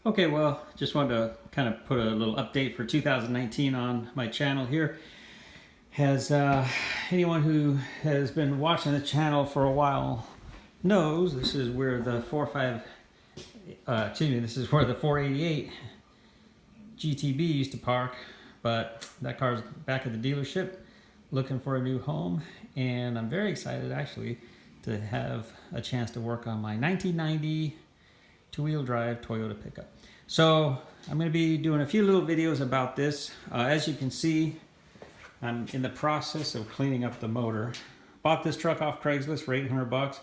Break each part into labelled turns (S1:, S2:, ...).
S1: Okay, well, just wanted to kind of put a little update for 2019 on my channel here. Has anyone who has been watching the channel for a while knows this is where the this is where the 488 GTB used to park, but that car's back at the dealership looking for a new home, and I'm very excited actually to have a chance to work on my 1990 two-wheel drive Toyota pickup. So I'm going to be doing a few little videos about this. As you can see, I'm in the process of cleaning up the motor. Bought this truck off Craigslist for 800 bucks.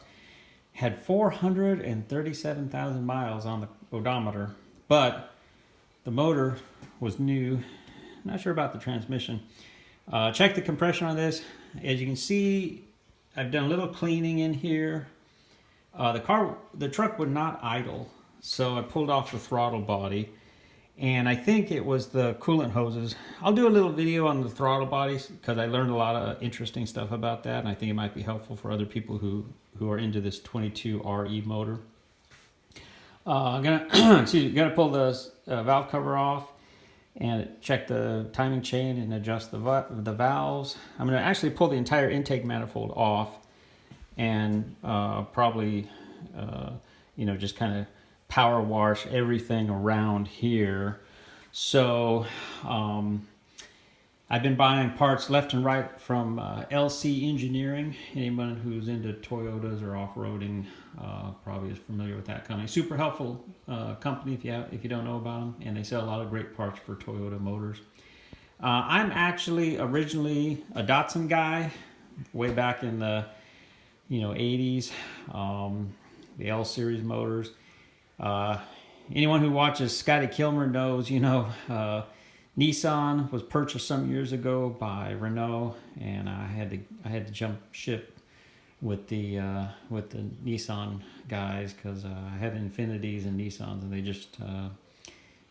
S1: Had 437,000 miles on the odometer, but the motor was new. Not sure about the transmission. Check the compression on this. As you can see, I've done a little cleaning in here. The truck would not idle, so I pulled off the throttle body, and I think it was the coolant hoses. I'll do a little video on the throttle bodies because I learned a lot of interesting stuff about that, and I think it might be helpful for other people who are into this 22 RE motor. I'm gonna pull the valve cover off and check the timing chain and adjust the valves. I'm gonna actually pull the entire intake manifold off and probably just kind of power wash everything around here. So I've been buying parts left and right from LC Engineering. Anyone who's into Toyotas or off-roading probably is familiar with that company. Super helpful company if you don't know about them, and they sell a lot of great parts for Toyota motors. I'm actually originally a Datsun guy, way back in the 80s, the L series motors. Anyone who watches Scotty Kilmer knows, Nissan was purchased some years ago by Renault, and I had to jump ship with the Nissan guys because I had Infinitis and Nissans, and they just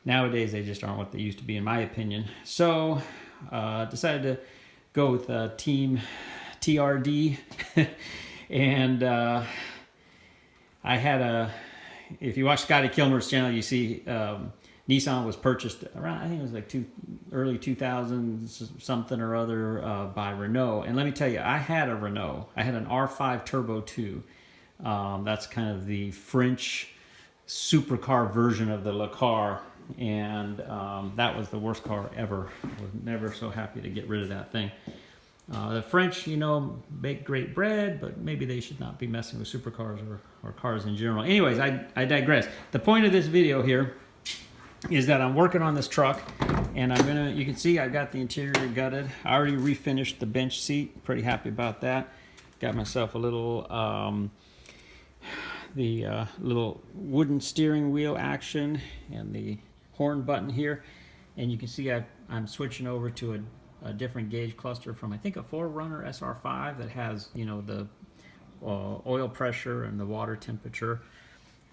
S1: nowadays they just aren't what they used to be, in my opinion. So decided to go with Team TRD. And I had if you watch Scotty Kilmer's channel, you see Nissan was purchased around, I think it was like early 2000s something or other by Renault. And let me tell you, I had a Renault. I had an R5 Turbo 2. That's kind of the French supercar version of the Le Car. And that was the worst car ever. I was never so happy to get rid of that thing. The French, make great bread, but maybe they should not be messing with supercars or cars in general. Anyways, I digress. The point of this video here is that I'm working on this truck, and you can see I got the interior gutted. I already refinished the bench seat. Pretty happy about that. Got myself a little, little wooden steering wheel action and the horn button here. And you can see I'm switching over to a different gauge cluster from, I think, a 4Runner SR5 that has the oil pressure and the water temperature.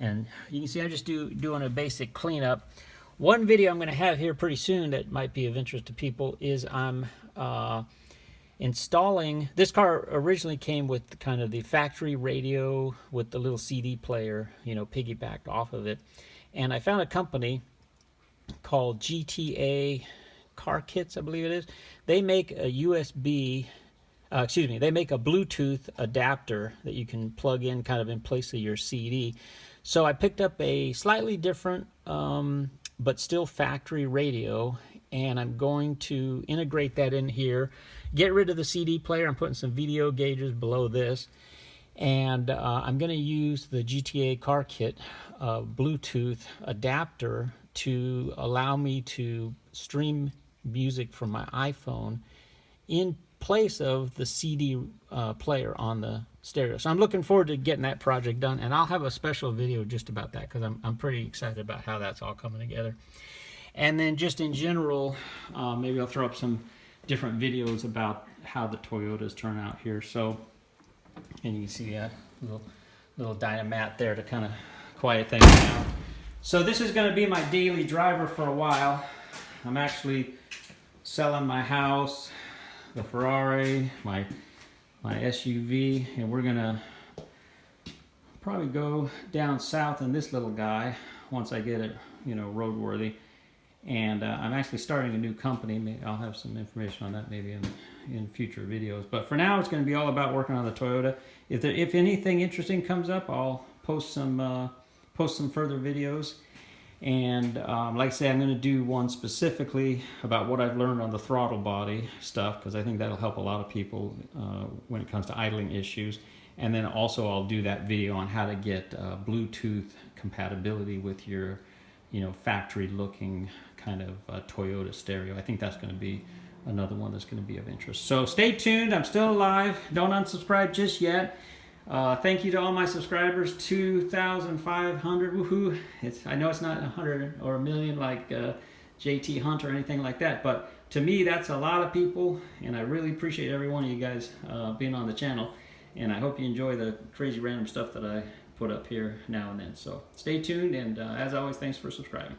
S1: And you can see I'm just doing a basic cleanup. One video I'm going to have here pretty soon that might be of interest to people is I'm installing. This car originally came with kind of the factory radio with the little CD player, piggybacked off of it. And I found a company called GTA Car Kits, I believe it is. They make a they make a Bluetooth adapter that you can plug in kind of in place of your CD. So I picked up a slightly different but still factory radio, and I'm going to integrate that in here, get rid of the CD player. I'm putting some video gauges below this, and I'm going to use the GTA Car Kit Bluetooth adapter to allow me to stream music from my iPhone in place of the CD player on the stereo. So I'm looking forward to getting that project done, and I'll have a special video just about that because I'm pretty excited about how that's all coming together. And then just in general, maybe I'll throw up some different videos about how the Toyotas turn out here. So, and you can see a little dynamat there to kind of quiet things down. So this is going to be my daily driver for a while. I'm actually selling my house, the Ferrari, my SUV, and we're gonna probably go down south in this little guy once I get it roadworthy. And I'm actually starting a new company. Maybe I'll have some information on that maybe in future videos. But for now, it's going to be all about working on the Toyota. If anything interesting comes up, I'll post some further videos. And like I say, I'm going to do one specifically about what I've learned on the throttle body stuff, because I think that'll help a lot of people when it comes to idling issues. And then also I'll do that video on how to get Bluetooth compatibility with your factory looking kind of Toyota stereo. I think that's going to be another one that's going to be of interest. So stay tuned. I'm still alive. Don't unsubscribe just yet. Thank you to all my subscribers. 2,500. Woohoo! I know it's not 100 or a million like JT Hunt or anything like that, but to me that's a lot of people, and I really appreciate every one of you guys being on the channel. And I hope you enjoy the crazy random stuff that I put up here now and then. So stay tuned, and as always, thanks for subscribing.